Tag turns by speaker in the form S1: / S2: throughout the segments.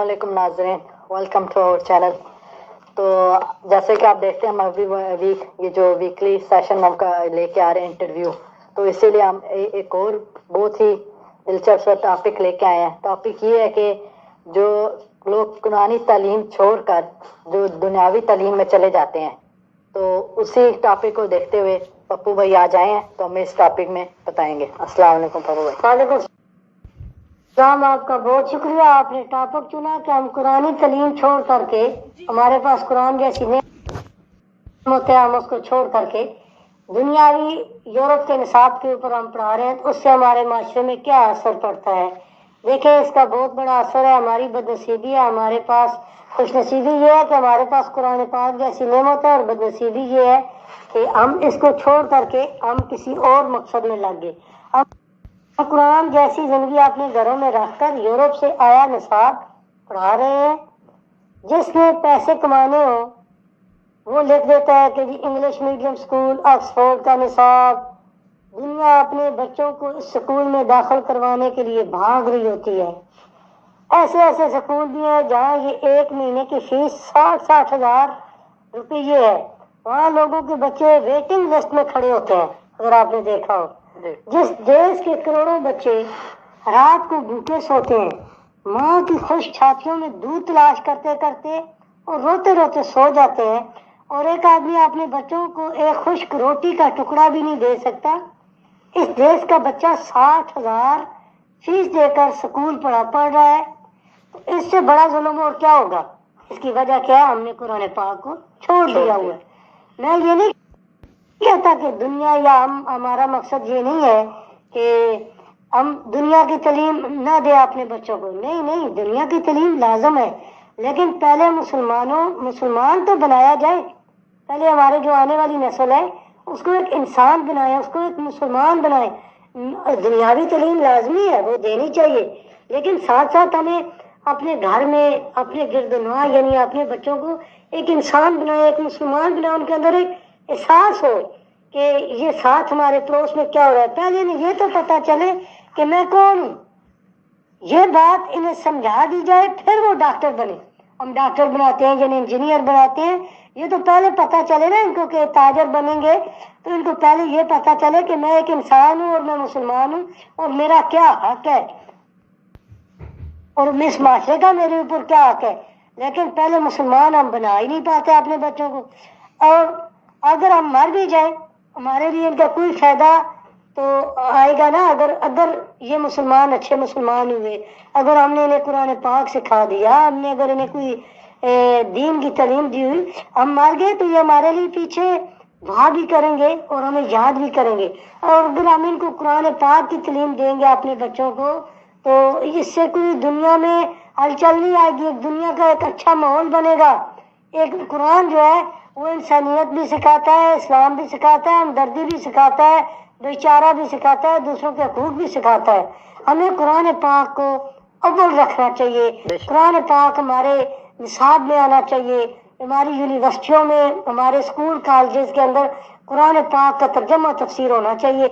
S1: علیکم ناظرین، welcome to our channel. تو جیسے کہ آپ دیکھتے ہیں ہم ابھی ویک یہ جو ویکلی سیشن ہم کا لے کے آ رہے ہیں انٹرویو، تو اسی لیے ہم ایک اور بہت ہی دلچسپ ٹاپک لے کے آئے ہیں۔ ٹاپک یہ ہے کہ جو لوگ قرآنی تعلیم چھوڑ کر جو دنیاوی تعلیم میں چلے جاتے ہیں، تو اسی ٹاپک کو دیکھتے ہوئے پپو بھائی آ جائیں ہیں تو ہمیں اس ٹاپک میں بتائیں گے۔ السلام علیکم پپو بھائی۔
S2: وعلیکم السلام، آپ کا بہت شکریہ۔ آپ نے ٹاپک چنا کہ ہم قرآنی تعلیم چھوڑ کر کے، ہمارے پاس قرآن جیسی نعمت ہے، ہم اس کو چھوڑ کر کے دنیاوی یورپ کے نصاب کے اوپر ہم پڑھا رہے ہیں، تو اس سے ہمارے معاشرے میں کیا اثر پڑتا ہے؟ دیکھیں، اس کا بہت بڑا اثر ہے۔ ہماری بد نصیبی ہے، ہمارے پاس خوش نصیبی یہ ہے کہ ہمارے پاس قرآن پاک جیسی نعمت ہے، اور بد نصیبی یہ ہے کہ ہم اس کو چھوڑ کر کے ہم کسی اور مقصد میں لگ گئے۔ قرآن جیسی زندگی اپنے گھروں میں رکھ کر یورپ سے آیا نصاب پڑھا رہے ہیں۔ جس نے پیسے کمانے ہوں وہ لکھ دیتا ہے کہ جی انگلش میڈیم سکول، آکسفورڈ کا نصاب۔ دنیا اپنے بچوں کو اس سکول میں داخل کروانے کے لیے بھاگ رہی ہوتی ہے۔ ایسے ایسے سکول بھی ہیں جہاں یہ ایک مہینے کی فیس 60 ہزار روپیے ہے۔ وہاں لوگوں کے بچے ویٹنگ لسٹ میں کھڑے ہوتے ہیں، اگر آپ نے دیکھا ہو۔ جس دیش کے کروڑوں بچے رات کو بھوکے سوتے ہیں، ماں کی خوش چھاتیوں میں دودھ تلاش کرتے کرتے اور روتے روتے سو جاتے ہیں، اور ایک آدمی اپنے بچوں کو ایک خشک روٹی کا ٹکڑا بھی نہیں دے سکتا، اس دیش کا بچہ 60 ہزار فیس دے کر سکول پڑھ رہا ہے، تو اس سے بڑا ظلم اور کیا ہوگا؟ اس کی وجہ کیا ہے؟ ہم نے قرآن پاک کو چھوڑ دیا ہوا ہے۔ میں یہ نہیں کہتا کہ دنیا یا ہمارا مقصد یہ نہیں ہے کہ ہم دنیا کی تعلیم نہ دیں اپنے بچوں کو، نہیں، دنیا کی تعلیم لازم ہے، لیکن پہلے مسلمان تو بنایا جائے۔ پہلے ہمارے جو آنے والی نسل ہے اس کو ایک انسان بنائے، اس کو ایک مسلمان بنائے۔ دنیاوی تعلیم لازمی ہے، وہ دینی چاہیے، لیکن ساتھ ساتھ ہمیں اپنے گھر میں اپنے گرد و نواح یعنی اپنے بچوں کو ایک انسان بنائے، ایک مسلمان بنائے، ان کے اندر ایک احساس ہو کہ یہ ساتھ ہمارے پڑوس میں کیا ہو رہا ہے۔ پہلے انہیں یہ تو پتہ چلے کہ میں کون ہوں، یہ بات انہیں سمجھا دی جائے، پھر وہ ڈاکٹر بنے۔ ہم ڈاکٹر بناتے ہیں یعنی انجینئر بناتے ہیں، یہ تو پہلے پتہ چلے نا ان کو کہ تاجر بنیں گے، تو ان کو پہلے یہ پتہ چلے کہ میں ایک انسان ہوں اور میں مسلمان ہوں، اور میرا کیا حق ہے، اور اس معاشرے کا میرے اوپر کیا حق ہے۔ لیکن پہلے مسلمان ہم بنا ہی نہیں پاتے اپنے بچوں کو، اور اگر ہم مر بھی جائیں ہمارے لیے ان کا کوئی فائدہ تو آئے گا نا، اگر یہ مسلمان اچھے مسلمان ہوئے، اگر ہم نے انہیں قرآن پاک سکھا دیا، ہم نے اگر انہیں کوئی دین کی تعلیم دی ہوئی، ہم مر گئے تو یہ ہمارے لیے پیچھے دعا بھی کریں گے اور ہمیں یاد بھی کریں گے۔ اور اگر ہم ان کو قرآن پاک کی تعلیم دیں گے اپنے بچوں کو، تو اس سے کوئی دنیا میں ہلچل نہیں آئے گی، دنیا کا ایک اچھا ماحول بنے گا۔ ایک قرآن جو ہے وہ انسانیت بھی سکھاتا ہے، اسلام بھی سکھاتا ہے، ہمدردی بھی سکھاتا ہے، بیچارہ بھی سکھاتا ہے، دوسروں کے حقوق بھی سکھاتا ہے۔ ہمیں قرآن پاک کو اول رکھنا چاہیے، قرآن پاک ہمارے نصاب میں آنا چاہیے، ہماری یونیورسٹیوں میں، ہمارے اسکول کالجز کے اندر قرآن پاک کا ترجمہ تفسیر ہونا چاہیے۔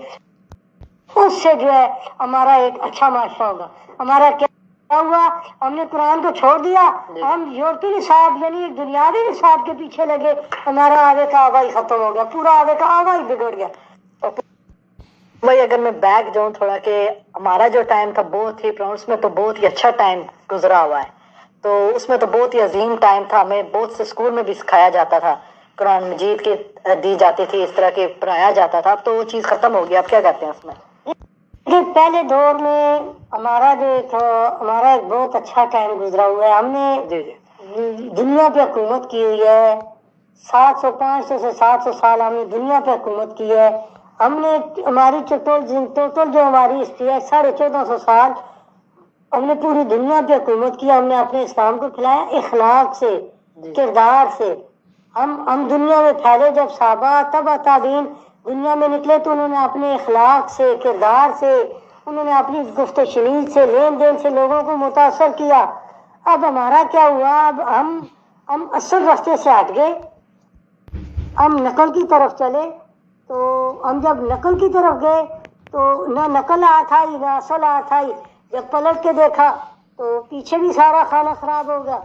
S2: اس سے جو ہے ہمارا ایک اچھا معاشرہ ہوگا۔ ہمارا کیا ہوا؟ ہم نے قرآن کو چھوڑ دیا، ہم یورپی نصاب یعنی دنیاوی نصاب کے پیچھے لگے، ہمارا آگے کا آوا ہی ختم ہو گیا، پورا آگے کا آوا ہی بگڑ گیا۔
S1: بھائی اگر میں بیک جاؤں تھوڑا کہ ہمارا جو ٹائم تھا بہت ہی اس میں تو بہت ہی اچھا ٹائم گزرا ہوا ہے، تو اس میں تو بہت ہی عظیم ٹائم تھا، ہمیں بہت سے اسکول میں بھی سکھایا جاتا تھا، قرآن مجید کی دی جاتی تھی، اس طرح کے پڑھایا جاتا تھا۔ اب تو وہ چیز ختم ہو گیا، اب کیا کہتے ہیں اس میں؟
S2: پہلے دور میں ہمارا ایک بہت اچھا ٹائم گزرا ہوا ہے۔ ہم نے دنیا پہ حکومت کی ہوئی ہے، 500 سے 700 سال ہم نے دنیا پہ حکومت کی ہے۔ ہم نے ہماری ٹوٹل جو ہماری ہسٹری ہے 1450 سال ہم نے پوری دنیا پہ حکومت کی، ہم نے اپنے اسلام کو پھیلایا اخلاق سے، کردار سے۔ ہم دنیا میں پھیلے، جب صحابہ تبع تابعین دنیا میں نکلے تو انہوں نے اپنے اخلاق سے، کردار سے، انہوں نے اپنی گفت و شنید سے، لین دین سے لوگوں کو متاثر کیا۔ اب ہمارا کیا ہوا؟ اب ہم اصل راستے سے ہٹ گئے، ہم نقل کی طرف چلے۔ تو ہم جب نقل کی طرف گئے تو نہ نقل ہاتھ آئی نہ اصل ہاتھ آئی۔ جب پلٹ کے دیکھا تو پیچھے بھی سارا کھانا خراب ہوگا،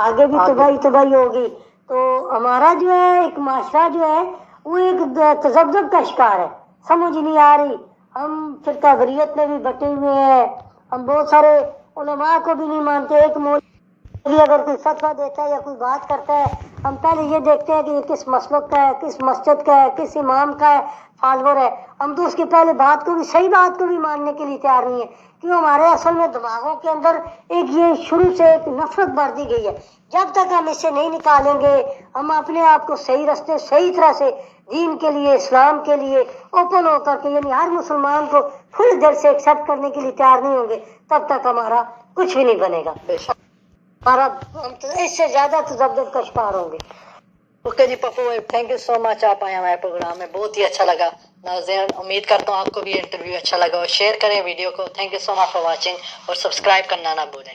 S2: آگے بھی تباہی ہوگی. تو ہمارا جو ہے ایک معاشرہ جو ہے وہ ایک تذبذب کا شکار ہے، سمجھ نہیں آ رہی. ہم فرقہ واریت میں بھی بٹے ہوئے ہیں، ہم بہت سارے علماء کو بھی نہیں مانتے. ایک مولوی اگر کوئی فتویٰ دیتا ہے یا کوئی بات کرتا ہے، ہم پہلے یہ دیکھتے ہیں کہ یہ کس مسلک کا ہے، کس مسجد کا ہے، کس امام کا ہے، فالور ہے. ہم تو اس کی پہلے بات کو بھی، صحیح بات کو بھی ماننے کے لیے تیار نہیں ہے، کیوں ہمارے اصل میں دماغوں کے اندر ایک یہ شروع سے ایک نفرت بڑھ دی گئی ہے. جب تک ہم اسے نہیں نکالیں گے، ہم اپنے آپ کو صحیح راستے صحیح طرح سے دین کے لیے، اسلام کے لیے اوپن ہو کر کے، یعنی ہر مسلمان کو کھل دل سے ایکسیپٹ کرنے کے لیے تیار نہیں ہوں گے، تب تک ہمارا کچھ بھی نہیں بنے گا. ہمارا ہم تو اس سے زیادہ تذبذب کا شکار ہوں گے.
S1: اوکے جی پپو بھائی، تھینک یو سو مچ، آپ آئے ہمارے پروگرام میں، بہت ہی اچھا لگا. ناظرین امید کرتا ہوں آپ کو بھی انٹرویو اچھا لگا، اور شیئر کریں ویڈیو کو. Thank you so much for watching, اور سبسکرائب کرنا نہ بھولیں.